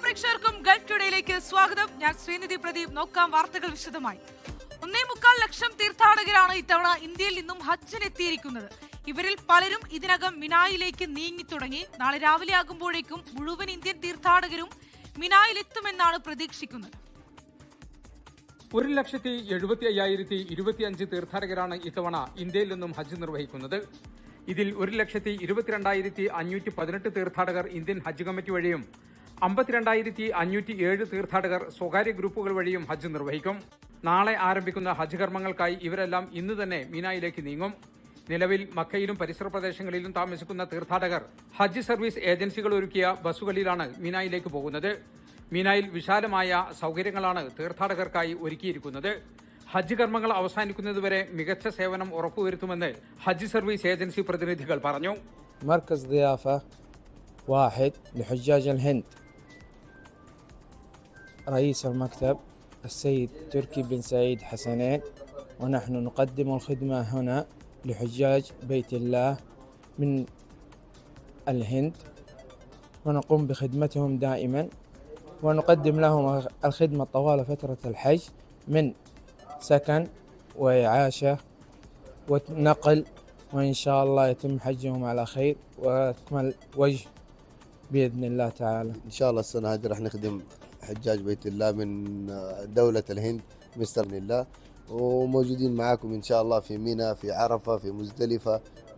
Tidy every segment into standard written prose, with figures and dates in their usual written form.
പ്രേക്ഷകർക്കും ഗൾഫ് ടുഡേയിലേക്ക് സ്വാഗതം. ഞാൻ ശ്രീനിധി പ്രദീപ്. നോക്കാം വാർത്തകൾ വിശദമായി. 1.25 ലക്ഷം തീർത്ഥാടകരാണ് ഇത്തവണ ഇന്ത്യയിൽ നിന്നും ഹജ്ജിനെത്തിയിരിക്കുന്നത്. ഇവരിൽ പലരും ഇതിനകം മിനായിലേക്ക് നീങ്ങി തുടങ്ങി. നാളെ രാവിലെ ആകുമ്പോഴേക്കും മുഴുവൻ ഇന്ത്യൻ തീർത്ഥാടകരും മിനായിലെത്തുമെന്നാണ് പ്രതീക്ഷിക്കുന്നത്. 1,75,025 തീർത്ഥാടകരാണ് ഇത്തവണ ഇന്ത്യയിൽ നിന്നും ഹജ്ജ് നിർവഹിക്കുന്നത്. ഇതിൽ 1,22,518 തീർത്ഥാടകർ ഇന്ത്യൻ ഹജ്ജ് കമ്മിറ്റി വഴിയും 52,507 തീർത്ഥാടകർ സ്വകാര്യ ഗ്രൂപ്പുകൾ വഴിയും ഹജ്ജ് നിർവഹിക്കും. നാളെ ആരംഭിക്കുന്ന ഹജ്ജ് കർമ്മങ്ങൾക്കായി ഇവരെല്ലാം ഇന്ന് തന്നെ മീനായിലേക്ക് നീങ്ങും. നിലവിൽ മക്കയിലും പരിസര പ്രദേശങ്ങളിലും താമസിക്കുന്ന തീർത്ഥാടകർ ഹജ്ജ് സർവീസ് ഏജൻസികൾ ഒരുക്കിയ ബസ്സുകളിലാണ് മീനായിലേക്ക് പോകുന്നത്. മീനായിൽ വിശാലമായ സൗകര്യങ്ങളാണ് തീർത്ഥാടകർക്കായി ഒരുക്കിയിരിക്കുന്നത്. ഹജ്ജ് കർമ്മങ്ങൾ അവസാനിക്കുന്നതുവരെ മികച്ച സേവനം ഉറപ്പുവരുത്തുമെന്ന് ഹജ്ജ് സർവീസ് ഏജൻസി പ്രതിനിധികൾ പറഞ്ഞു. مركز ضيافة واحد لحجاج الهند. رئيس المكتب السيد تركي بن سعيد حسنين، ونحن نقدم الخدمة هنا لحجاج بيت الله من الهند، ونقوم بخدمتهم دائما، ونقدم لهم الخدمة طوال فترة الحج من سكن وإعاشة ونقل، وإن شاء الله يتم حجهم على خير وأكمل وجه بإذن الله تعالى. إن شاء الله السنة هذه رح نخدم حجاج بيت الله من دولة الهند بإذن الله، وموجودين معاكم إن شاء الله في منى، في عرفة، في مزدلفة،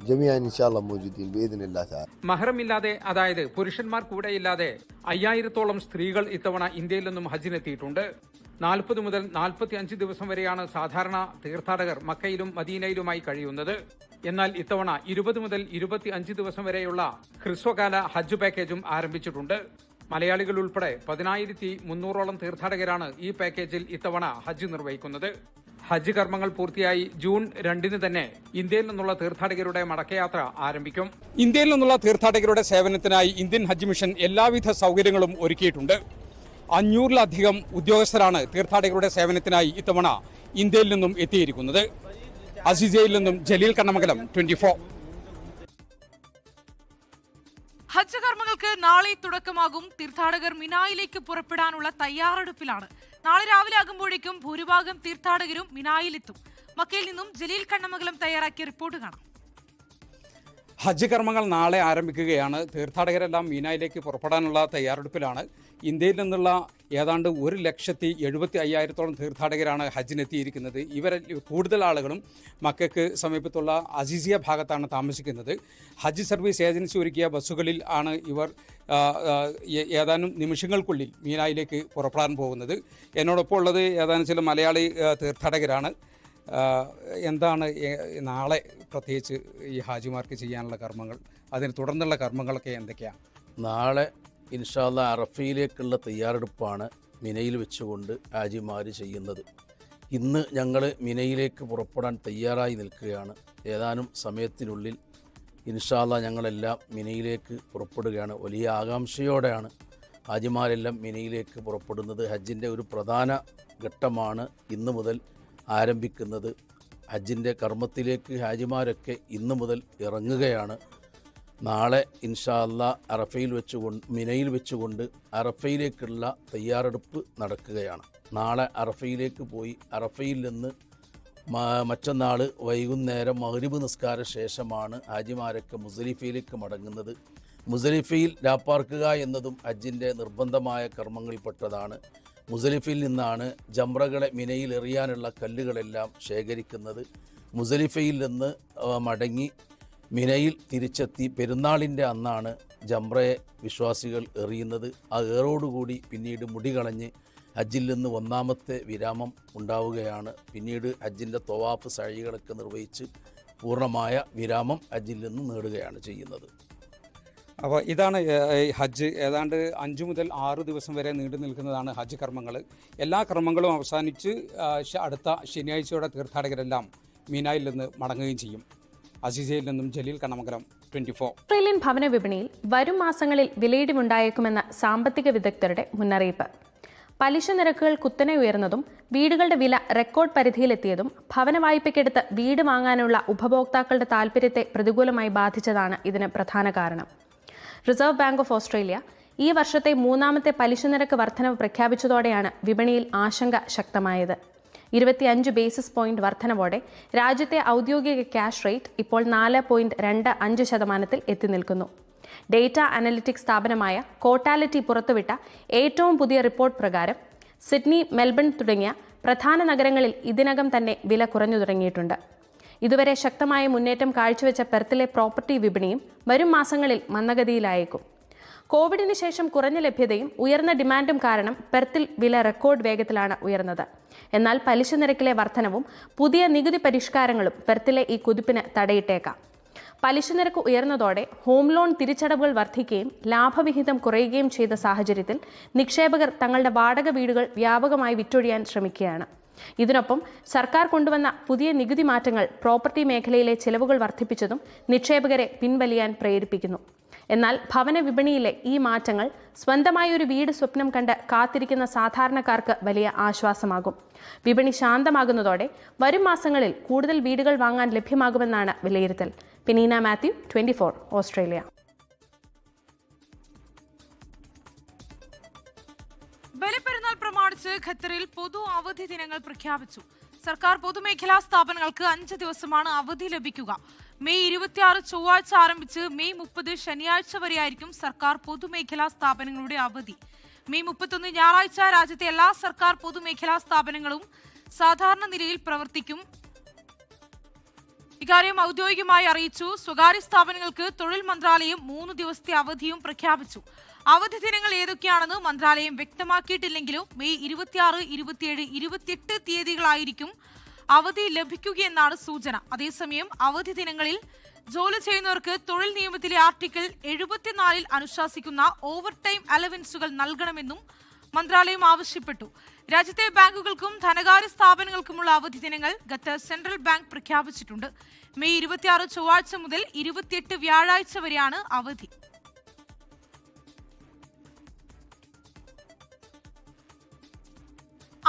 جميعا إن شاء الله موجودين بإذن الله تعالى. മഹ്റമില്ലാതെ, അതായത് പുരുഷന്മാർ കൂടെയില്ലാതെ 5000-ഓളം സ്ത്രീകൾ ഇത്തവണ ഇന്ത്യയിൽ നിന്നും ഹജ്ജിനെത്തിയിട്ടുണ്ട്. 40 മുതൽ 45 ദിവസം വരെയാണ് സാധാരണ തീർത്ഥാടകർ മക്കയിലും മദീനയിലുമായി കഴിയുന്നത്. എന്നാൽ ഇത്തവണ 20 മുതൽ 25 ദിവസം വരെയുള്ള ഹ്രസ്വകാല ഹജ്ജ് പാക്കേജും ആരംഭിച്ചിട്ടുണ്ട്. മലയാളികൾ ഉൾപ്പെടെ 10,300-ഓളം തീർത്ഥാടകരാണ് ഈ പാക്കേജിൽ ഇത്തവണ ഹജ്ജ് നിർവഹിക്കുന്നത്. ഹജ്ജ് കർമ്മങ്ങൾ പൂർത്തിയായി ജൂൺ 2-ന് തന്നെ ഇന്ത്യയിൽ നിന്നുള്ള തീർത്ഥാടകരുടെ മടക്കയാത്ര ആരംഭിക്കും. ഇന്ത്യയിൽ നിന്നുള്ള തീർത്ഥാടകരുടെ സേവനത്തിനായി ഇന്ത്യൻ ഹജ്ജ് മിഷൻ എല്ലാവിധ സൗകര്യങ്ങളും ഒരുക്കിയിട്ടുണ്ട്. 500-ലധികം ഉദ്യോഗസ്ഥരാണ് തീർത്ഥാടകരുടെ സേവനത്തിനായി ഇത്തവണ ഇന്ത്യയിൽ നിന്നും എത്തിയിരിക്കുന്നത്. അസീസയിൽ നിന്നും ജലീൽ കണ്ണമംഗലം, 24. ഹജ്ജ് കർമ്മങ്ങൾക്ക് നാളെ തുടക്കമാകും. തീർത്ഥാടകർ മിനായിലേക്ക് പുറപ്പെടാനുള്ള തയ്യാറെടുപ്പിലാണ്. നാളെ രാവിലെ ആകുമ്പോഴേക്കും ഭൂരിഭാഗം തീർത്ഥാടകരും മിനായിലെത്തും. മക്കയിൽ നിന്നും ജലീൽ കണ്ണമംഗലം തയ്യാറാക്കിയ റിപ്പോർട്ട് കാണാം. ഹജ്ജ് കർമ്മങ്ങൾ നാളെ ആരംഭിക്കുകയാണ്. തീർത്ഥാടകരെല്ലാം മീനായിലേക്ക് പുറപ്പെടാനുള്ള തയ്യാറെടുപ്പിലാണ്. ഇന്ത്യയിൽ നിന്നുള്ള ഏതാണ്ട് 1,75,000-ഓളം തീർത്ഥാടകരാണ് ഹജ്ജിനെത്തിയിരിക്കുന്നത്. ഇവരിൽ കൂടുതൽ ആളുകളും മക്കയ്ക്ക് സമീപത്തുള്ള അസീസിയ ഭാഗത്താണ് താമസിക്കുന്നത്. ഹജ്ജ് സർവീസ് ഏജൻസി ഒരുക്കിയ ബസ്സുകളിൽ ആണ് ഇവർ ഏതാനും നിമിഷങ്ങൾക്കുള്ളിൽ മീനായിലേക്ക് പുറപ്പെടാൻ പോകുന്നത്. എന്നോടൊപ്പം ഉള്ളത് ഏതാനും ചില മലയാളി തീർത്ഥാടകരാണ്. എന്താണ് നാളെ പ്രത്യേകിച്ച് ഈ ഹാജിമാർക്ക് ചെയ്യാനുള്ള കർമ്മങ്ങൾ, അതിന് തുടർന്നുള്ള കർമ്മങ്ങളൊക്കെ എന്തൊക്കെയാണ്? നാളെ ഇൻഷാ അല്ലാഹ് അറഫയിലേക്കുള്ള തയ്യാറെടുപ്പാണ് മിനയിൽ വെച്ചുകൊണ്ട് ഹാജിമാർ ചെയ്യുന്നത്. ഇന്ന് ഞങ്ങൾ മിനയിലേക്ക് പുറപ്പെടാൻ തയ്യാറായി നിൽക്കുകയാണ്. ഏതാനും സമയത്തിനുള്ളിൽ ഇൻഷാ അല്ലാഹ് ഞങ്ങളെല്ലാം മിനയിലേക്ക് പുറപ്പെടുകയാണ്. വലിയ ആകാംക്ഷയോടെയാണ് ഹാജിമാരെല്ലാം മിനയിലേക്ക് പുറപ്പെടുന്നത്. ഹജ്ജിൻ്റെ ഒരു പ്രധാന ഘട്ടമാണ് ഇന്ന് മുതൽ ആരംഭിക്കുന്നത്. ഹജ്ജിൻ്റെ കർമ്മത്തിലേക്ക് ഹാജിമാരൊക്കെ ഇന്ന് മുതൽ ഇറങ്ങുകയാണ്. നാളെ ഇൻഷാ അല്ലാഹ് അറഫയിൽ വെച്ചുകൊണ്ട് മിനയിൽ വെച്ചുകൊണ്ട് അറഫയിലേക്കുള്ള തയ്യാറെടുപ്പ് നടക്കുകയാണ്. നാളെ അറഫയിലേക്ക് പോയി അറഫയിൽ നിന്ന് മറ്റന്നാൾ വൈകുന്നേരം മഗ്രിബ് നിസ്കാര ശേഷമാണ് ഹാജിമാരൊക്കെ മുസ്ദലിഫയിലേക്ക് മടങ്ങുന്നത്. മുസ്ദലിഫയിൽ രാപ്പാർക്കുക എന്നതും ഹജ്ജിൻ്റെ നിർബന്ധമായ കർമ്മങ്ങളിൽപ്പെട്ടതാണ്. മുസ്ദലിഫയിൽ നിന്നാണ് ജംറകളെ മിനയിൽ എറിയാനുള്ള കല്ലുകളെല്ലാം ശേഖരിക്കുന്നത്. മുസ്ദലിഫയിൽ നിന്ന് മടങ്ങി മിനയിൽ തിരിച്ചെത്തി പെരുന്നാളിൻ്റെ അന്നാണ് ജംറയെ വിശ്വാസികൾ എറിയുന്നത്. ആ ഏറോടുകൂടി പിന്നീട് മുടി കളഞ്ഞ് ഹജ്ജിൽ നിന്ന് ഒന്നാമത്തെ വിരാമം ഉണ്ടാവുകയാണ്. പിന്നീട് ഹജ്ജിൻ്റെ തൊവാഫ് സഅയികളൊക്കെ നിർവഹിച്ച് പൂർണ്ണമായ വിരാമം ഹജ്ജിൽ നിന്ന് നേടുകയാണ് ചെയ്യുന്നത്. അപ്പോൾ ഇതാണ് ഹജ്ജ്. ഏതാണ്ട് 5 മുതൽ 6 ദിവസം വരെ നീണ്ടു നിൽക്കുന്നതാണ് ഹജ്ജ് കർമ്മങ്ങൾ. എല്ലാ കർമ്മങ്ങളും അവസാനിച്ച് അടുത്ത ശനിയാഴ്ചയോടെ തീർത്ഥാടകരെല്ലാം മീനായിൽ നിന്ന് മടങ്ങുകയും ചെയ്യും. അസീസയിൽ നിന്നും ജലീൽ കണ്ണമംഗലം, 24. ഓസ്ട്രേലിയൻ ഭവന വിപണിയിൽ വരും മാസങ്ങളിൽ വിലയിടിവുണ്ടായേക്കുമെന്ന സാമ്പത്തിക വിദഗ്ധരുടെ മുന്നറിയിപ്പ്. പലിശ നിരക്കുകൾ കുത്തനെ ഉയർന്നതും വീടുകളുടെ വില റെക്കോർഡ് പരിധിയിലെത്തിയതും ഭവന വായ്പയ്ക്കെടുത്ത് വീട് വാങ്ങാനുള്ള ഉപഭോക്താക്കളുടെ താൽപ്പര്യത്തെ പ്രതികൂലമായി ബാധിച്ചതാണ് ഇതിന് പ്രധാന കാരണം. റിസർവ് ബാങ്ക് ഓഫ് ഓസ്ട്രേലിയ ഈ വർഷത്തെ മൂന്നാമത്തെ പലിശ നിരക്ക് വർധനവ് പ്രഖ്യാപിച്ചതോടെയാണ് വിപണിയിൽ ആശങ്ക ശക്തമായത്. 25 ബേസിസ് പോയിന്റ് വർധനവോടെ രാജ്യത്തെ ഔദ്യോഗിക ക്യാഷ് റേറ്റ് ഇപ്പോൾ 4.25% എത്തി നിൽക്കുന്നു. ഡേറ്റ അനലിറ്റിക്സ് സ്ഥാപനമായ കോട്ടാലിറ്റി പുറത്തുവിട്ട ഏറ്റവും പുതിയ റിപ്പോർട്ട് പ്രകാരം സിഡ്നി, മെൽബൺ തുടങ്ങിയ പ്രധാന നഗരങ്ങളിൽ ഇതിനകം തന്നെ വില കുറഞ്ഞു തുടങ്ങിയിട്ടുണ്ട്. ഇതുവരെ ശക്തമായ മുന്നേറ്റം കാഴ്ചവെച്ച പെർത്തിലെ പ്രോപ്പർട്ടി വിപണിയും വരും മാസങ്ങളിൽ മന്ദഗതിയിലായേക്കും. കോവിഡിന് ശേഷം കുറഞ്ഞ ലഭ്യതയും ഉയർന്ന ഡിമാൻഡും കാരണം പെർത്തിൽ വില റെക്കോർഡ് വേഗത്തിലാണ് ഉയർന്നത്. എന്നാൽ പലിശ നിരക്കിലെ വർധനവും പുതിയ നികുതി പരിഷ്കാരങ്ങളും പെർത്തിലെ ഈ കുതിപ്പിന് തടയിട്ടേക്കാം. പലിശ നിരക്ക് ഉയർന്നതോടെ ഹോം ലോൺ തിരിച്ചടവുകൾ വർദ്ധിക്കുകയും ലാഭവിഹിതം കുറയുകയും ചെയ്ത സാഹചര്യത്തിൽ നിക്ഷേപകർ തങ്ങളുടെ വാടക വീടുകൾ വ്യാപകമായി വിറ്റൊഴിയാൻ ശ്രമിക്കുകയാണ്. ഇതിനൊപ്പം സർക്കാർ കൊണ്ടുവന്ന പുതിയ നികുതി മാറ്റങ്ങൾ പ്രോപ്പർട്ടി മേഖലയിലെ ചെലവുകൾ വർദ്ധിപ്പിച്ചതും നിക്ഷേപകരെ പിൻവലിയാൻ പ്രേരിപ്പിക്കുന്നു. എന്നാൽ ഭവന വിപണിയിലെ ഈ മാറ്റങ്ങൾ സ്വന്തമായി ഒരു വീട് സ്വപ്നം കണ്ട് കാത്തിരിക്കുന്ന സാധാരണക്കാർക്ക് വലിയ ആശ്വാസമാകും. വിപണി ശാന്തമാകുന്നതോടെ വരും മാസങ്ങളിൽ കൂടുതൽ വീടുകൾ വാങ്ങാൻ ലഭ്യമാകുമെന്നാണ് വിലയിരുത്തൽ. പിനീന മാത്യു, 24 ഓസ്ട്രേലിയ. ബലിപ്പെരുന്നാൾ പ്രമാണിച്ച് ഖത്തറിൽ പൊതു അവധി ദിനങ്ങൾ പ്രഖ്യാപിച്ചു. സർക്കാർ പൊതുമേഖലാ സ്ഥാപനങ്ങൾക്ക് 5 ദിവസമാണ് അവധി ലഭിക്കുക. മെയ് 26 ചൊവ്വാഴ്ച ആരംഭിച്ച് മെയ് 30 ശനിയാഴ്ച വരെയായിരിക്കും സർക്കാർ പൊതുമേഖലാ സ്ഥാപനങ്ങളുടെ അവധി. മെയ് 31 ഞായറാഴ്ച രാജ്യത്തെ എല്ലാ സർക്കാർ പൊതുമേഖലാ സ്ഥാപനങ്ങളും സാധാരണ നിലയിൽ പ്രവർത്തിക്കും. ഇക്കാര്യം ഔദ്യോഗികമായി അറിയിച്ചു. സ്വകാര്യ സ്ഥാപനങ്ങൾക്ക് തൊഴിൽ മന്ത്രാലയം 3 ദിവസത്തെ അവധിയും പ്രഖ്യാപിച്ചു. അവധി ദിനങ്ങൾ ഏതൊക്കെയാണെന്ന് മന്ത്രാലയം വ്യക്തമാക്കിയിട്ടില്ലെങ്കിലും മെയ് 26, 27, 28 തീയതികളായിരിക്കും അവധി ലഭിക്കുകയെന്നാണ് സൂചന. അതേസമയം അവധി ദിനങ്ങളിൽ ജോലി ചെയ്യുന്നവർക്ക് തൊഴിൽ നിയമത്തിലെ ആർട്ടിക്കിൾ 74 അനുശാസിക്കുന്ന ഓവർ ടൈം അലവൻസുകൾ നൽകണമെന്നും മന്ത്രാലയം ആവശ്യപ്പെട്ടു. രാജ്യത്തെ ബാങ്കുകൾക്കും ധനകാര്യ സ്ഥാപനങ്ങൾക്കുമുള്ള അവധി ദിനങ്ങൾ ഖത്തർ സെൻട്രൽ ബാങ്ക് പ്രഖ്യാപിച്ചിട്ടുണ്ട്. മെയ് 26 ചൊവ്വാഴ്ച മുതൽ 28 വ്യാഴാഴ്ച വരെയാണ് അവധി.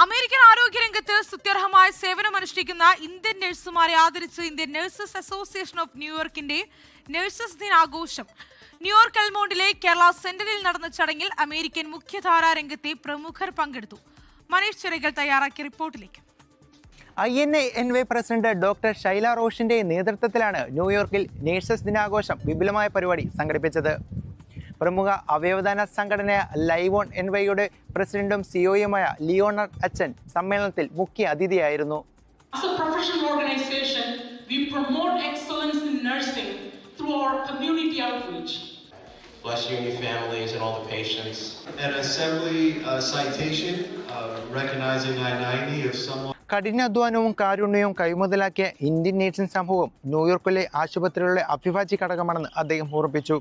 അമേരിക്കൻ ആരോഗ്യരംഗത്ത് സ്തുത്യർഹമായ സേവനമനുഷ്ഠിക്കുന്ന ഇന്ത്യൻ നഴ്സുമാരെ ആദരിച്ച് ഇന്ത്യൻ നഴ്സസ് അസോസിയേഷൻ ഓഫ് ന്യൂയോർക്കിന്റെ നഴ്സസ് ദിനാഘോഷം ന്യൂയോർക്ക് എൽമോണ്ടിലെ കേരള സെന്ററിൽ നടന്ന ചടങ്ങിൽ അമേരിക്കൻ മുഖ്യധാരാ രംഗത്തെ പ്രമുഖർ പങ്കെടുത്തു. മനീഷ് ചെറികൾ തയ്യാറാക്കിയ റിപ്പോർട്ടിലേക്ക്. INA-NY പ്രസിഡന്റ് ഡോക്ടർ ഷൈല റോഷിന്റെ നേതൃത്വത്തിലാണ് ന്യൂയോർക്കിൽ നഴ്സസ് ദിനാഘോഷം വിപുലമായ പരിപാടി സംഘടിപ്പിച്ചത്. പ്രമുഖ അവയവദാന സംഘടനയായ ലൈവ് ഓൺ NYയുടെ പ്രസിഡന്റും സിഒയുമായ ലിയോണാർഡ് അച്ചൻ സമ്മേളനത്തിൽ മുഖ്യ അതിഥിയായിരുന്നു. As a professional organization, we promote excellence in nursing through our community outreach. Bless you and your families and all the patients. An assembly citation recognizing I-90 if someone കഠിനാധ്വാനവും കാരുണ്യവും കൈമുതലാക്കിയ Indian nursing സമൂഹം ന്യൂയോർക്കിലെ ആശുപത്രികളുടെ അവിഭാജ്യ ഘടകമാണെന്ന് അദ്ദേഹം ഓർമ്മിപ്പിച്ചു.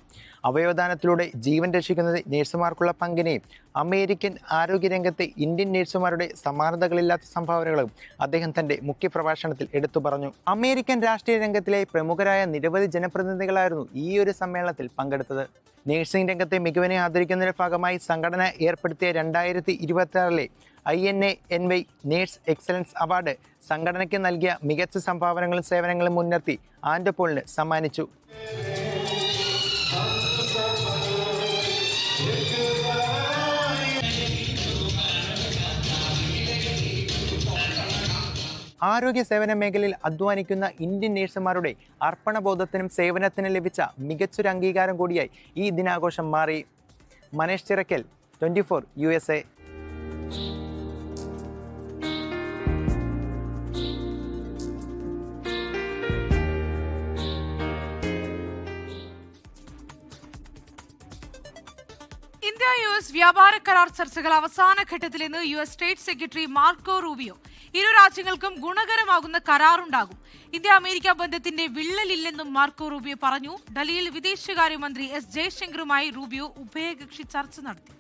അവയവദാനത്തിലൂടെ ജീവൻ രക്ഷിക്കുന്നത് നേഴ്സുമാർക്കുള്ള പങ്കിനെയും American ആരോഗ്യരംഗത്തെ ഇന്ത്യൻ നേഴ്സുമാരുടെ സമാനതകളില്ലാത്ത സംഭാവനകളും അദ്ദേഹം തന്റെ മുഖ്യപ്രഭാഷണത്തിൽ എടുത്തു പറഞ്ഞു. അമേരിക്കൻ രാഷ്ട്രീയ രംഗത്തിലെ പ്രമുഖരായ നിരവധി ജനപ്രതിനിധികളായിരുന്നു ഈ ഒരു സമ്മേളനത്തിൽ പങ്കെടുത്തത്. നേഴ്സിംഗ് രംഗത്തെ മികവിനെ ആദരിക്കുന്നതിന്റെ ഭാഗമായി സംഘടന ഏർപ്പെടുത്തിയ 2026 INA-NY നേഴ്സ് എക്സലൻസ് അവാർഡ് സംഘടനയ്ക്ക് നൽകിയ മികച്ച സംഭാവനകളും സേവനങ്ങളും മുൻനിർത്തി ആൻഡ് പോളിന് സമ്മാനിച്ചു. ആരോഗ്യ സേവന മേഖലയിൽ അധ്വാനിക്കുന്ന ഇന്ത്യൻ നേഴ്സുമാരുടെ അർപ്പണബോധത്തിനും സേവനത്തിനും ലഭിച്ച മികച്ചൊരു അംഗീകാരം കൂടിയായി ഈ ദിനാഘോഷം മാറി. മനീഷ് ചിറക്കൽ, 24 USA. ഇന്ത്യ-US വ്യാപാര കരാർ ചർച്ചകൾ അവസാന ഘട്ടത്തിലെന്ന് US state secretary Marco Rubio. ഇരു രാജ്യങ്ങൾക്കും ഗുണകരമാകുന്ന കരാറുണ്ടാകും. ഇന്ത്യ-അമേരിക്ക ബന്ധത്തിന്റെ വിള്ളലില്ലെന്നും മാർക്കോ റൂബിയോ പറഞ്ഞു. ഡൽഹിയിൽ വിദേശകാര്യമന്ത്രി S ജയശങ്കറുമായി റൂബിയോ ഉഭയകക്ഷി ചർച്ച നടത്തി.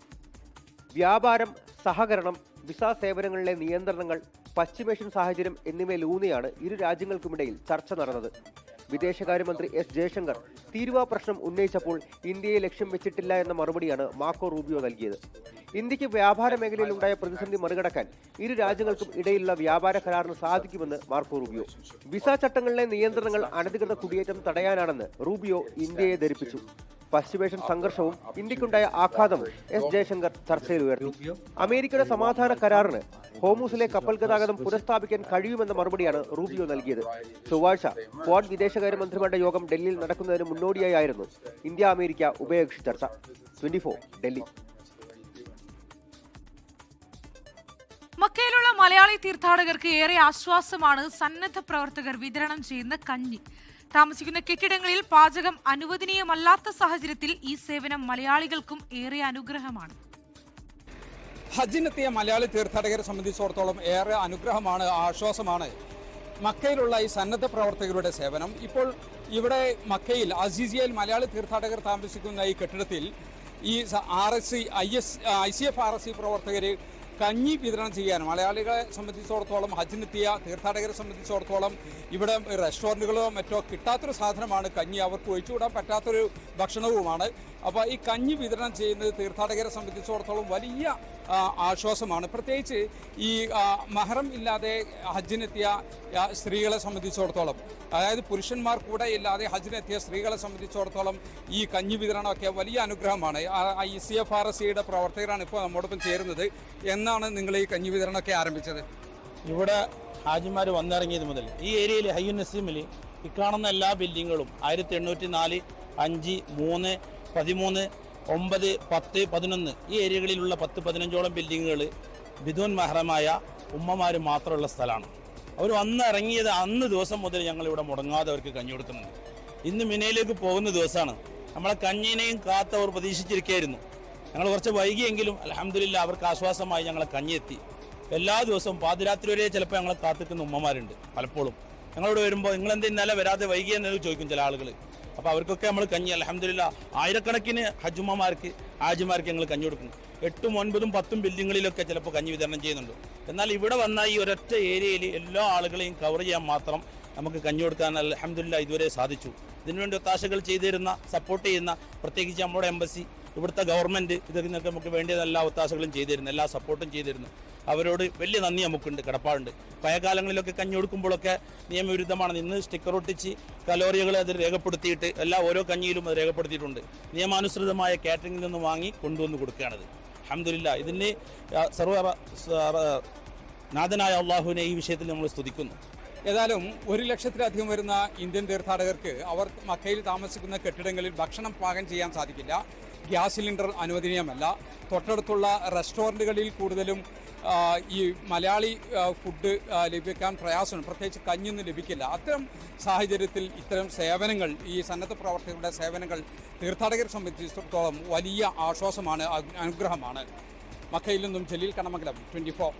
വ്യാപാരം, സഹകരണം, വിസ സേവനങ്ങളിലെ നിയന്ത്രണങ്ങൾ, പശ്ചിമേഷ്യൻ സാഹചര്യം എന്നിവയിലൂന്നിയാണ് ഇരു രാജ്യങ്ങൾക്കുമിടയിൽ ചർച്ച നടന്നത്. വിദേശകാര്യമന്ത്രി S ജയശങ്കർ തീരുവ പ്രശ്നം ഉന്നയിച്ചപ്പോൾ ഇന്ത്യയെ ലക്ഷ്യം വെച്ചിട്ടില്ല എന്ന മറുപടിയാണ് മാർക്കോ റൂബിയോ നൽകിയത്. ഇന്ത്യക്ക് വ്യാപാര മേഖലയിൽ ഉണ്ടായ പ്രതിസന്ധി മറികടക്കാൻ ഇരു രാജ്യങ്ങൾക്കും ഇടയിലുള്ള വ്യാപാര കരാറിന് സാധിക്കുമെന്ന് മാർക്കോ റൂബിയോ. വിസ ചട്ടങ്ങളിലെ നിയന്ത്രണങ്ങൾ അനധികൃത കുടിയേറ്റം തടയാനാണെന്ന് റൂബിയോ ഇന്ത്യയെ ധരിപ്പിച്ചു. പശ്ചിമേഷ്യൻ സംഘർഷവും ഇന്ത്യക്കുണ്ടായ ആഘാതം എസ് ജയശങ്കർ ചർച്ചയിൽ ഉയർത്തി. അമേരിക്കയുടെ സമാധാന കരാറിന് ഹോർമുസിലെ കപ്പൽ ഗതാഗതം പുനഃസ്ഥാപിക്കാൻ കഴിയുമെന്ന മറുപടിയാണ് റൂബിയോ നൽകിയത്. ചൊവ്വാഴ്ച ക്വാഡ് വിദേശകാര്യമന്ത്രിമാരുടെ യോഗം ഡൽഹിയിൽ നടക്കുന്നതിന് മുന്നോടിയായിരുന്നു ഇന്ത്യ അമേരിക്ക ഉഭയകക്ഷി ചർച്ച. 24 ഡൽഹി. മക്കയിലുള്ള മലയാളി തീർത്ഥാടകർക്ക് ഏറെ ആശ്വാസമാണ് സന്നദ്ധ പ്രവർത്തകർ വിതരണം ചെയ്യുന്ന കഞ്ഞി. താമസിക്കുന്ന കെട്ടിടങ്ങളിൽ പാചകം അനുവദനീയമല്ലാത്ത സാഹചര്യത്തിൽ ഈ സേവനം മലയാളികൾക്കും ഏറെ അനുഗ്രഹമാണ്. ഹജ്ജിനെത്തിയ മലയാളി തീർത്ഥാടകരെ സംബന്ധിച്ചിടത്തോളം ഏറെ അനുഗ്രഹമാണ്, ആശ്വാസമാണ് മക്കയിലുള്ള ഈ സന്നദ്ധ പ്രവർത്തകരുടെ സേവനം. ഇപ്പോൾ ഇവിടെ മക്കയിൽ അസീസിയയിൽ മലയാളി തീർത്ഥാടകർ താമസിക്കുന്ന ഈ കെട്ടിടത്തിൽ ഈ ICF RSC പ്രവർത്തകർ കഞ്ഞി വിതരണം ചെയ്യാൻ മലയാളികളെ സംബന്ധിച്ചിടത്തോളം, ഹജ്ജിനെത്തിയ തീർത്ഥാടകരെ സംബന്ധിച്ചിടത്തോളം ഇവിടെ റെസ്റ്റോറൻറ്റുകളോ മറ്റോ കിട്ടാത്തൊരു സാധനമാണ് കഞ്ഞി. അവർക്ക് ഒഴിച്ചുകൂടാൻ പറ്റാത്തൊരു ഭക്ഷണവുമാണ്. അപ്പോൾ ഈ കഞ്ഞി വിതരണം ചെയ്യുന്നത് തീർത്ഥാടകരെ സംബന്ധിച്ചിടത്തോളം വലിയ ആശ്വാസമാണ്. പ്രത്യേകിച്ച് ഈ മഹറം ഇല്ലാതെ ഹജ്ജിനെത്തിയ സ്ത്രീകളെ സംബന്ധിച്ചിടത്തോളം, അതായത് പുരുഷന്മാർ കൂടെ ഇല്ലാതെ ഹജ്ജിനെത്തിയ സ്ത്രീകളെ സംബന്ധിച്ചിടത്തോളം ഈ കഞ്ഞി വിതരണമൊക്കെ വലിയ അനുഗ്രഹമാണ്. ICF RSCയുടെ പ്രവർത്തകരാണ് ഇപ്പോൾ നമ്മോടൊപ്പം ചേരുന്നത്. എന്നാണ് നിങ്ങൾ ഈ കഞ്ഞി വിതരണമൊക്കെ ആരംഭിച്ചത്? ഇവിടെ ഹാജിമാർ വന്നിറങ്ങിയത് മുതൽ ഈ ഏരിയയിൽ ഹയ്യുൻ നസീമിൽ ഈ കാണുന്ന എല്ലാ ബിൽഡിങ്ങുകളും 1804, 5, 3, 13, 9, 10, 11 ഈ ഏരിയകളിലുള്ള 10-15ഓളം ബിൽഡിങ്ങുകൾ ബിദൂൻ മഹറമായ ഉമ്മമാർ മാത്രമുള്ള സ്ഥലമാണ്. അവർ വന്നിറങ്ങിയത് അന്ന് ദിവസം മുതൽ ഞങ്ങളിവിടെ മുടങ്ങാതെ അവർക്ക് കഞ്ഞി കൊടുക്കുന്നുണ്ട്. ഇന്ന് മിനയിലേക്ക് പോകുന്ന ദിവസമാണ്. നമ്മളെ കഞ്ഞിനെയും കാത്ത് അവർ പ്രതീക്ഷിച്ചിരിക്കുകയായിരുന്നു. ഞങ്ങൾ കുറച്ച് വൈകിയെങ്കിലും അൽഹംദുലില്ലാ അവർക്ക് ആശ്വാസമായി ഞങ്ങളെ കഞ്ഞി എത്തി. എല്ലാ ദിവസവും പാതിരാത്രി വരെ ചിലപ്പോൾ ഞങ്ങളെ കാത്തിക്കുന്ന ഉമ്മമാരുണ്ട്. പലപ്പോഴും ഞങ്ങളോട് വരുമ്പോൾ നിങ്ങളെന്ത് ഇന്നലെ വരാതെ വൈകിയെന്ന് ചോദിക്കും ചില ആളുകൾ. അപ്പോൾ അവർക്കൊക്കെ നമ്മൾ കഞ്ഞി അൽഹംദുലില്ലാ ആയിരക്കണക്കിന് ഹാജിമാർക്ക് ഞങ്ങൾ കഞ്ഞി കൊടുക്കുന്നു. 8, 9, 10 ബിൽഡിങ്ങുകളിലൊക്കെ ചിലപ്പോൾ കഞ്ഞി വിതരണം ചെയ്യുന്നുണ്ട്. എന്നാൽ ഇവിടെ വന്ന ഈ ഒരൊറ്റ ഏരിയയിൽ എല്ലാ ആളുകളെയും കവർ ചെയ്യാൻ മാത്രം നമുക്ക് കഞ്ഞി കൊടുക്കാൻ അൽഹംദുലില്ലാ ഇതുവരെ സാധിച്ചു. ഇതിനുവേണ്ടി ഒത്താശകൾ ചെയ്തിരുന്ന, സപ്പോർട്ട് ചെയ്യുന്ന, പ്രത്യേകിച്ച് നമ്മുടെ എംബസി, ഇവിടുത്തെ ഗവൺമെൻറ് ഇതിനൊക്കെ നമുക്ക് വേണ്ടിയ എല്ലാ ഒത്താശകളും ചെയ്തിരുന്നു, എല്ലാ സപ്പോർട്ടും ചെയ്തിരുന്നു. അവരോട് വലിയ നന്ദി നമുക്കുണ്ട്, കടപ്പാടുണ്ട്. പഴയകാലങ്ങളിലൊക്കെ കഞ്ഞി കൊടുക്കുമ്പോഴൊക്കെ നിയമവിരുദ്ധമാണ്. ഇന്ന് സ്റ്റിക്കർ ഒട്ടിച്ച് കലോറികൾ അതിൽ രേഖപ്പെടുത്തിയിട്ട് ഓരോ കഞ്ഞിയിലും അത് രേഖപ്പെടുത്തിയിട്ടുണ്ട്. നിയമാനുസൃതമായ കാറ്ററിംഗിൽ നിന്ന് വാങ്ങി കൊണ്ടുവന്ന് കൊടുക്കുകയാണത്. അൽഹംദുലില്ലാ ഇതിന് നാഥനായ അള്ളാഹുവിനെ ഈ വിഷയത്തിൽ നമ്മൾ സ്തുതിക്കുന്നു. ഏതായാലും 1 ലക്ഷത്തിലധികം വരുന്ന ഇന്ത്യൻ തീർത്ഥാടകർക്ക് അവർ മക്കയിൽ താമസിക്കുന്ന കെട്ടിടങ്ങളിൽ ഭക്ഷണം പാകം ചെയ്യാൻ സാധിക്കില്ല. ഗ്യാസ് സിലിണ്ടർ അനുവദനീയമല്ല. തൊട്ടടുത്തുള്ള റെസ്റ്റോറൻറ്റുകളിൽ കൂടുതലും ഈ മലയാളി ഫുഡ് ലഭിക്കാൻ പ്രയാസമാണ്. പ്രത്യേകിച്ച് കഞ്ഞൊന്നും ലഭിക്കില്ല. അത്തരം സാഹചര്യത്തിൽ ഇത്തരം സേവനങ്ങൾ, ഈ സന്നദ്ധ പ്രവർത്തകരുടെ സേവനങ്ങൾ തീർത്ഥാടകരെ സംബന്ധിച്ചിടത്തോളം വലിയ ആശ്വാസമാണ്, അനുഗ്രഹമാണ്. മക്കയിൽ നിന്നും ജലീൽ കണമംഗലം, 24.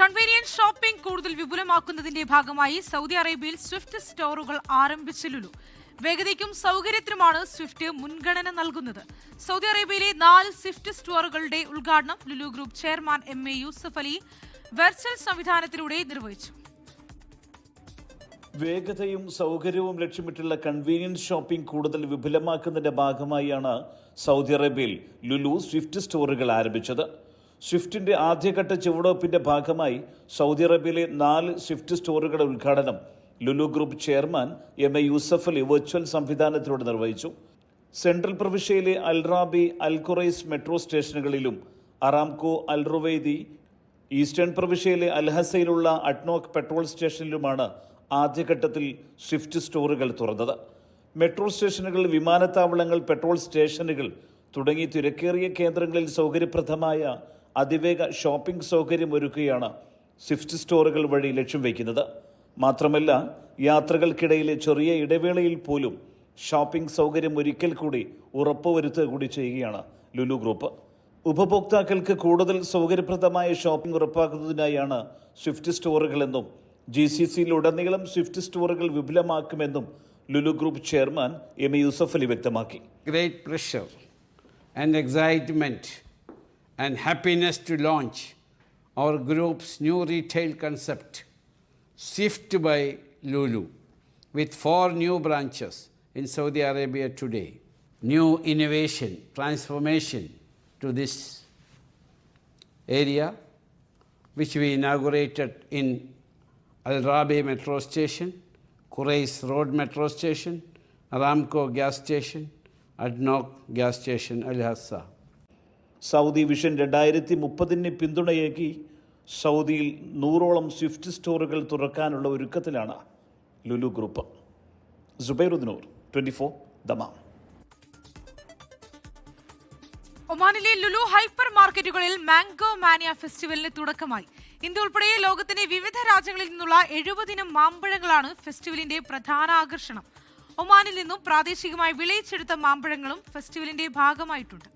കൺവീനിയൻസ് ഷോപ്പിംഗ് കൂടുതൽ വിപുലമാക്കുന്നതിന്റെ ഭാഗമായി സൗദി അറേബ്യയിൽ സ്വിഫ്റ്റ് സ്റ്റോറുകൾ ആരംഭിച്ച ലുലു. വേഗതയ്ക്കും സൗകര്യത്തിനുമാണ് സ്വിഫ്റ്റ് മുൻഗണന നൽകുന്നത്. സൗദി അറേബ്യയിലെ 4 സ്വിഫ്റ്റ് സ്റ്റോറുകളുടെ ഉദ്ഘാടനം Lulu group chairman MA Yusuf Ali virtual സംവിധാനത്തിലൂടെ നിർവഹിച്ചു. വേഗതയും സൗകര്യവും ലക്ഷ്യമിട്ടുള്ള കൺവീനിയൻസ് ഷോപ്പിംഗ് കൂടുതൽ വിപുലമാക്കുന്നതിന്റെ ഭാഗമായാണ് സൗദി അറേബ്യയിൽ ലുലു സ്വിഫ്റ്റ് സ്റ്റോറുകൾ ആരംഭിച്ചത്. സ്വിഫ്റ്റിന്റെ ആദ്യഘട്ട ചുവടുവയ്പ്പിന്റെ ഭാഗമായി സൗദി അറേബ്യയിലെ 4 സ്വിഫ്റ്റ് സ്റ്റോറുകളുടെ ഉദ്ഘാടനം Lulu group chairman MA Yusuf Ali virtual സംവിധാനത്തിലൂടെ നിർവഹിച്ചു. സെൻട്രൽ പ്രവിശ്യയിലെ അൽറാബി, അൽ ഖുറൈസ് മെട്രോ സ്റ്റേഷനുകളിലും അറാംകോ, അൽ റുവൈദി, ഈസ്റ്റേൺ പ്രവിശ്യയിലെ അൽഹസയിലുള്ള അഡ്നോക് പെട്രോൾ സ്റ്റേഷനിലുമാണ് ആദ്യഘട്ടത്തിൽ സ്വിഫ്റ്റ് സ്റ്റോറുകൾ തുറന്നത്. മെട്രോ സ്റ്റേഷനുകൾ, വിമാനത്താവളങ്ങൾ, പെട്രോൾ സ്റ്റേഷനുകൾ തുടങ്ങി തിരക്കേറിയ കേന്ദ്രങ്ങളിൽ സൗകര്യപ്രദമായ അതിവേഗ ഷോപ്പിംഗ് സൗകര്യം ഒരുക്കുകയാണ് സ്വിഫ്റ്റ് സ്റ്റോറുകൾ വഴി ലക്ഷ്യം വയ്ക്കുന്നത്. മാത്രമല്ല, യാത്രകൾക്കിടയിലെ ചെറിയ ഇടവേളയിൽ പോലും ഷോപ്പിംഗ് സൗകര്യം ഒരിക്കൽ കൂടി ഉറപ്പുവരുത്തുക കൂടി ചെയ്യുകയാണ് ലുലു ഗ്രൂപ്പ്. ഉപഭോക്താക്കൾക്ക് കൂടുതൽ സൗകര്യപ്രദമായ ഷോപ്പിംഗ് ഉറപ്പാക്കുന്നതിനായാണ് സ്വിഫ്റ്റ് സ്റ്റോറുകളെന്നും GCCയിലുടനീളം സ്വിഫ്റ്റ് സ്റ്റോറുകൾ വിപുലമാക്കുമെന്നും Lulu group chairman MA Yusuf Ali വ്യക്തമാക്കി. Great pressure and excitement and happiness to launch our group's new retail concept, Swift by Lulu, with 4 new branches in Saudi Arabia today. New innovation, transformation to this area, which we inaugurated in Al Rabi Metro Station, Quraysh Road Metro Station, Aramco Gas Station, ADNOC gas station Al Hassa. Saudi vision 2030 പിന്തുണയേകി സൗദിയിൽ 100ഓളം Swift സ്റ്റോറുകൾ തുറക്കാനുള്ള ഒരുക്കത്തിലാണ് Lulu group. സുബൈറുദ്ദീനൂർ, 24 Dammam. ഒമാനിലെ Lulu hyper മാർക്കറ്റുകളിൽ mango മാനിയ ഫെസ്റ്റിവലിന് തുടക്കമായി. India ഉൾപ്പെടെ ലോകത്തിന്റെ വിവിധ രാജ്യങ്ങളിൽ നിന്നുള്ള 70 മാമ്പഴങ്ങളാണ് ഫെസ്റ്റിവലിന്റെ പ്രധാന ആകർഷണം. ഒമാനിൽ നിന്നും പ്രാദേശികമായി വിളയിച്ചെടുത്ത മാമ്പഴങ്ങളും ഫെസ്റ്റിവലിന്റെ ഭാഗമായിട്ടുണ്ട്.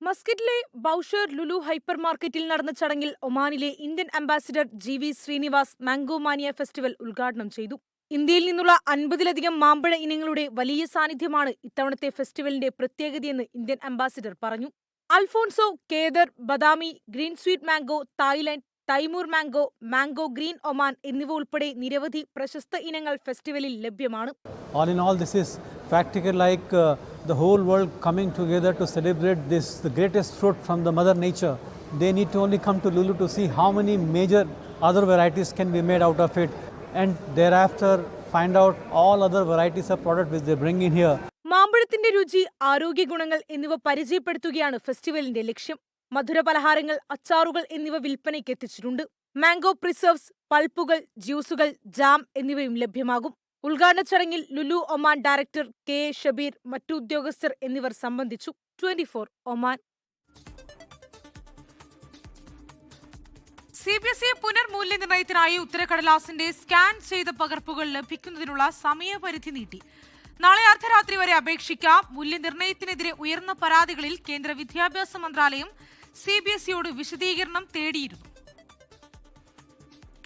മസ്കറ്റിലെ ബൌഷർ ലുലു ഹൈപ്പർ മാർക്കറ്റിൽ നടന്ന ചടങ്ങിൽ ഒമാനിലെ Indian ambassador GV Srinivas mango mania festival ഉദ്ഘാടനം ചെയ്തു. ഇന്ത്യയിൽ നിന്നുള്ള 50ലധികം മാമ്പഴ ഇനങ്ങളുടെ വലിയ സാന്നിധ്യമാണ് ഇത്തവണത്തെ ഫെസ്റ്റിവലിന്റെ പ്രത്യേകതയെന്ന് ഇന്ത്യൻ അംബാസിഡർ പറഞ്ഞു. Alphonso, Kedar, Badami, green sweet mango, Thailand, Timor mango, mango green Oman എന്നിവ ഉൾപ്പെടെ നിരവധി പ്രശസ്ത ഇനങ്ങൾ ഫെസ്റ്റിവലിൽ ലഭ്യമാണ്. All in all, this is practically like the whole world coming together to celebrate this, the greatest fruit from the mother nature. They need to only come to Lulu to see how many major other varieties can be made out of it, and thereafter find out all other varieties of product which they bring in here. മാമ്പഴത്തിന്റെ രുചി, ആരോഗ്യ ഗുണങ്ങൾ എന്നിവ പരിചയപ്പെടുത്തുകയാണ് ഫെസ്റ്റിവലിന്റെ ലക്ഷ്യം. മധുര പലഹാരങ്ങൾ, അച്ചാറുകൾ എന്നിവ വിൽപ്പനയ്ക്ക് എത്തിച്ചിട്ടുണ്ട്. മാംഗോ പ്രിസർവ്സ്, പൾപ്പുകൾ, ജ്യൂസുകൾ, ജാം എന്നിവയും ലഭ്യമാകും. ഉദ്ഘാടന ചടങ്ങിൽ Lulu Oman director KA Shabeer, മറ്റു ഉദ്യോഗസ്ഥർ എന്നിവർ സംബന്ധിച്ചു. 24 ഒമാൻ. CBSE പുനർമൂല്യനിർണ്ണയത്തിനായി ഉത്തരക്കടലാസിന്റെ സ്കാൻ ചെയ്ത പകർപ്പുകൾ ലഭിക്കുന്നതിനുള്ള സമയപരിധി നീട്ടി. നാളെ അർദ്ധരാത്രി വരെ അപേക്ഷിക്കാം. മൂല്യനിർണ്ണയത്തിനെതിരെ ഉയർന്ന പരാതികളിൽ കേന്ദ്ര വിദ്യാഭ്യാസ മന്ത്രാലയം CBSEയോട് വിശദീകരണം തേടിയിരുന്നു.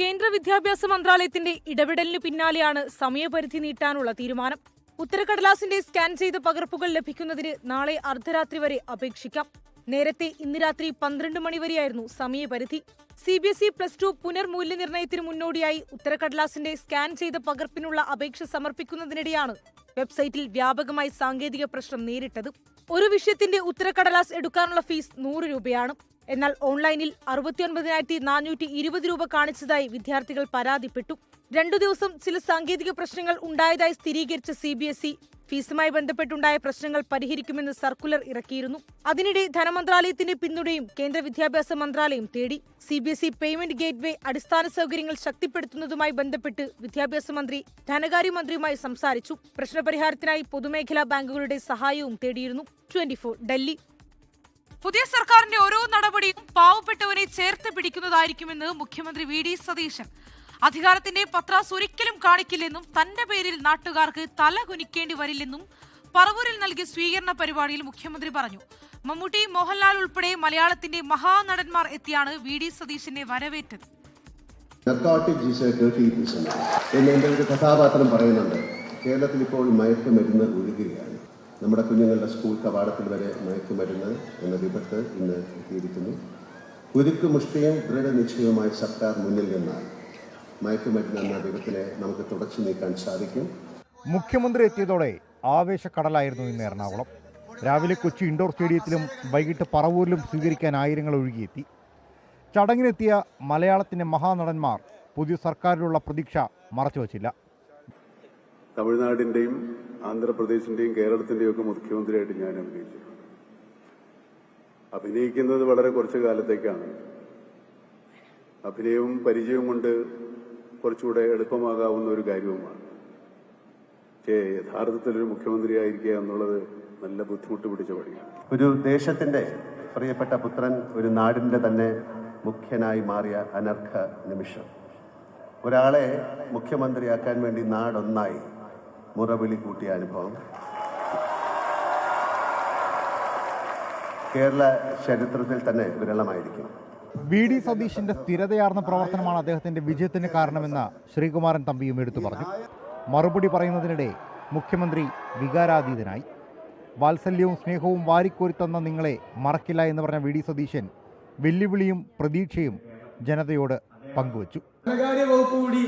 കേന്ദ്ര വിദ്യാഭ്യാസ മന്ത്രാലയത്തിന്റെ ഇടപെടലിന് പിന്നാലെയാണ് സമയപരിധി നീട്ടാനുള്ള തീരുമാനം. ഉത്തരക്കടലാസിന്റെ സ്കാൻ ചെയ്ത പകർപ്പുകൾ ലഭിക്കുന്നതിന് നാളെ അർദ്ധരാത്രി വരെ അപേക്ഷിക്കാം. നേരത്തെ ഇന്ന് രാത്രി 12 മണി വരെയായിരുന്നു സമയപരിധി. CBSE +2 പുനർമൂല്യനിർണ്ണയത്തിന് മുന്നോടിയായി ഉത്തരക്കടലാസിന്റെ സ്കാൻ ചെയ്ത പകർപ്പിനുള്ള അപേക്ഷ സമർപ്പിക്കുന്നതിനിടെയാണ് വെബ്സൈറ്റിൽ വ്യാപകമായി സാങ്കേതിക പ്രശ്നം നേരിട്ടത്. ഒരു വിഷയത്തിന്റെ ഉത്തരക്കടലാസ് എടുക്കാനുള്ള ഫീസ് 100 രൂപയാണ്. എന്നാൽ ഓൺലൈനിൽ 69,420 രൂപ കാണിച്ചതായി വിദ്യാർത്ഥികൾ പരാതിപ്പെട്ടു. 2 ദിവസം ചില സാങ്കേതിക പ്രശ്നങ്ങൾ ഉണ്ടായതായി സ്ഥിരീകരിച്ച CBSE ഫീസുമായി ബന്ധപ്പെട്ടുണ്ടായ പ്രശ്നങ്ങൾ പരിഹരിക്കുമെന്ന് സർക്കുലർ ഇറക്കിയിരുന്നു. അതിനിടെ ധനമന്ത്രാലയത്തിന്റെ പിന്തുണയും കേന്ദ്ര വിദ്യാഭ്യാസ മന്ത്രാലയം തേടി. CBSE പേയ്മെന്റ് ഗേറ്റ്വേ അടിസ്ഥാന സൗകര്യങ്ങൾ ശക്തിപ്പെടുത്തുന്നതുമായി ബന്ധപ്പെട്ട് വിദ്യാഭ്യാസ മന്ത്രി ധനകാര്യമന്ത്രിയുമായി സംസാരിച്ചു. പ്രശ്നപരിഹാരത്തിനായി പൊതുമേഖലാ ബാങ്കുകളുടെ സഹായവും തേടിയിരുന്നു. 24 ഡൽഹി. പുതിയ സർക്കാരിന്റെ ഓരോ നടപടിയും പാവപ്പെട്ടവരെ ചേർത്ത് പിടിക്കുന്നതായിരിക്കുമെന്ന് മുഖ്യമന്ത്രി VD സതീശൻ. അധികാരത്തിന്റെ പത്രാസ് ഒരിക്കലും കാണിക്കില്ലെന്നും തന്റെ പേരിൽ നാട്ടുകാർക്ക് തല കുനിക്കേണ്ടി വരില്ലെന്നും പറവൂരിൽ നൽകിയ സ്വീകരണ പരിപാടിയിൽ മുഖ്യമന്ത്രി പറഞ്ഞു. മമ്മൂട്ടി, മോഹൻലാൽ ഉൾപ്പെടെ മലയാളത്തിന്റെ മഹാനടന്മാർ എത്തിയാണ് VD സതീശനെ വരവേറ്റത്. ഒരു കഥാപാത്രം പറയുന്നുണ്ട്, കേരളത്തിൽ ഇപ്പോൾ മയക്കുമരുന്ന് ഒഴുകുകയാണ്. നമ്മുടെ കുഞ്ഞുങ്ങളുടെ സ്കൂൾ കവാടത്തിൽ വരെ മയക്കുമരുന്ന് എന്ന വിപത്ത് ഇന്ന് എത്തിയിരിക്കുന്നു. കുരുക്കുമുഷ്ടിയും ദൃഢനിശ്ചയവുമായി സർക്കാർ മുന്നിൽ നിന്നാൽ മയക്കുമരുന്ന് എന്ന വിപത്തിനെ നമുക്ക് തുടച്ചു നീക്കാൻ സാധിക്കും. മുഖ്യമന്ത്രി എത്തിയതോടെ ആവേശക്കടലായിരുന്നു ഇന്ന് എറണാകുളം. രാവിലെ കൊച്ചി ഇൻഡോർ സ്റ്റേഡിയത്തിലും വൈകിട്ട് പറവൂരിലും സ്വീകരിക്കാൻ ആയിരങ്ങൾ ഒഴുകിയെത്തി. ചടങ്ങിനെത്തിയ മലയാളത്തിൻ്റെ മഹാനടന്മാർ പുതിയ സർക്കാരിലുള്ള പ്രതീക്ഷ മറച്ചുവച്ചില്ല. തമിഴ്നാടിൻ്റെയും ആന്ധ്രാപ്രദേശിൻ്റെയും കേരളത്തിൻ്റെയും ഒക്കെ മുഖ്യമന്ത്രിയായിട്ട് ഞാൻ അഭിനയിക്കുന്നത് വളരെ കുറച്ചു കാലത്തേക്കാണ്. അഭിനയവും പരിചയവും കൊണ്ട് കുറച്ചുകൂടെ എളുപ്പമാകാവുന്ന ഒരു കാര്യവുമാണ്. പക്ഷേ യഥാർത്ഥത്തിലൊരു മുഖ്യമന്ത്രിയായിരിക്കുക എന്നുള്ളത് നല്ല ബുദ്ധിമുട്ട് പിടിച്ച പണിയാണ്. ഒരു ദേശത്തിന്റെ പ്രിയപ്പെട്ട പുത്രൻ ഒരു നാടിന്റെ തന്നെ മുഖ്യനായി മാറിയ അനർഘ നിമിഷം. ഒരാളെ മുഖ്യമന്ത്രിയാക്കാൻ വേണ്ടി നാടൊന്നായി മുറവിളി കൂട്ടിയ അനുഭവം കേരള ചരിത്രത്തിൽ തന്നെ വിരളമായിരിക്കും. VD സതീശിന്റെ സ്ഥിരതയാർന്ന പ്രവർത്തനമാണ് അദ്ദേഹത്തിന്റെ വിജയത്തിന് കാരണമെന്ന് ശ്രീകുമാരൻ തമ്പിയും എടുത്തു പറഞ്ഞു. മറുപടി പറയുന്നതിനിടെ മുഖ്യമന്ത്രി വികാരാതീതനായി. വാത്സല്യവും സ്നേഹവും വാരിക്കോരിത്തന്ന നിങ്ങളെ മറക്കില്ല എന്ന് പറഞ്ഞ VD സതീശൻ വെല്ലുവിളിയും പ്രതീക്ഷയും ജനതയോട് പങ്കുവച്ചു. ധനകാര്യ വകുപ്പ് കൂടി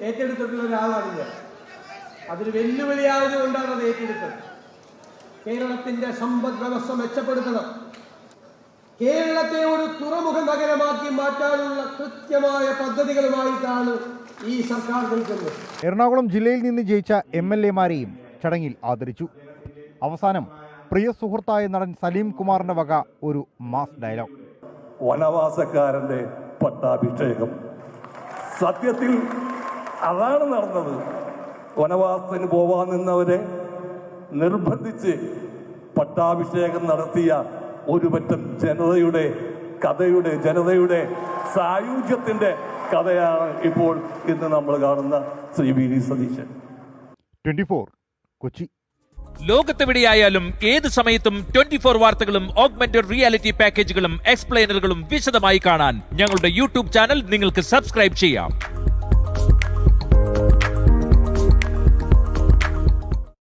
ഏറ്റെടുത്തിട്ടുള്ള ഒരാളാണ്. അതൊരു വെല്ലുവിളിയായതുകൊണ്ടാണ് അത് ഏറ്റെടുത്തത്. കേരളത്തിന്റെ സമ്പദ് വ്യവസ്ഥ മെച്ചപ്പെടുത്തണം, കേരളത്തെ ഒരു തുറമുഖ നഗരമാക്കി മാറ്റാനുള്ള കൃത്യമായ പദ്ധതികളുമായിട്ടാണ് ഈ സർക്കാർ നിൽക്കുന്നത്. എറണാകുളം ജില്ലയിൽ നിന്ന് ജയിച്ച MLA-മാരെയും ചടങ്ങിൽ ആദരിച്ചു. അവസാനം പ്രിയ സുഹൃത്തായ നടൻ സലീം കുമാറിന്റെ വക ഒരു മാസ് ഡയലോഗ്. വനവാസക്കാരന്റെ പട്ടാഭിഷേകം. സത്യത്തിൽ അതാണ് നടന്നത്. വനവാസത്തിന് പോവാൻ നിന്നവരെ നിർബന്ധിച്ച് പട്ടാഭിഷേകം നടത്തിയ ഒരു പറ്റം ജനതയുടെ സായുജ്യത്തിന്റെ കഥയാണ് ഇപ്പോൾ ഇന്ന് നമ്മൾ കാണുന്ന ശ്രീ വി ഡി സതീശൻ. 24 കൊച്ചി. ലോകത്തെവിടെയായാലും ഏത് സമയത്തും 24 വാർത്തകളും ഓഗ്മെന്റഡ് റിയാലിറ്റി പാക്കേജുകളും എക്സ്പ്ലെയിനറുകളും വിശദമായി കാണാൻ ഞങ്ങളുടെ യൂട്യൂബ് ചാനൽ നിങ്ങൾക്ക് സബ്സ്ക്രൈബ് ചെയ്യാം.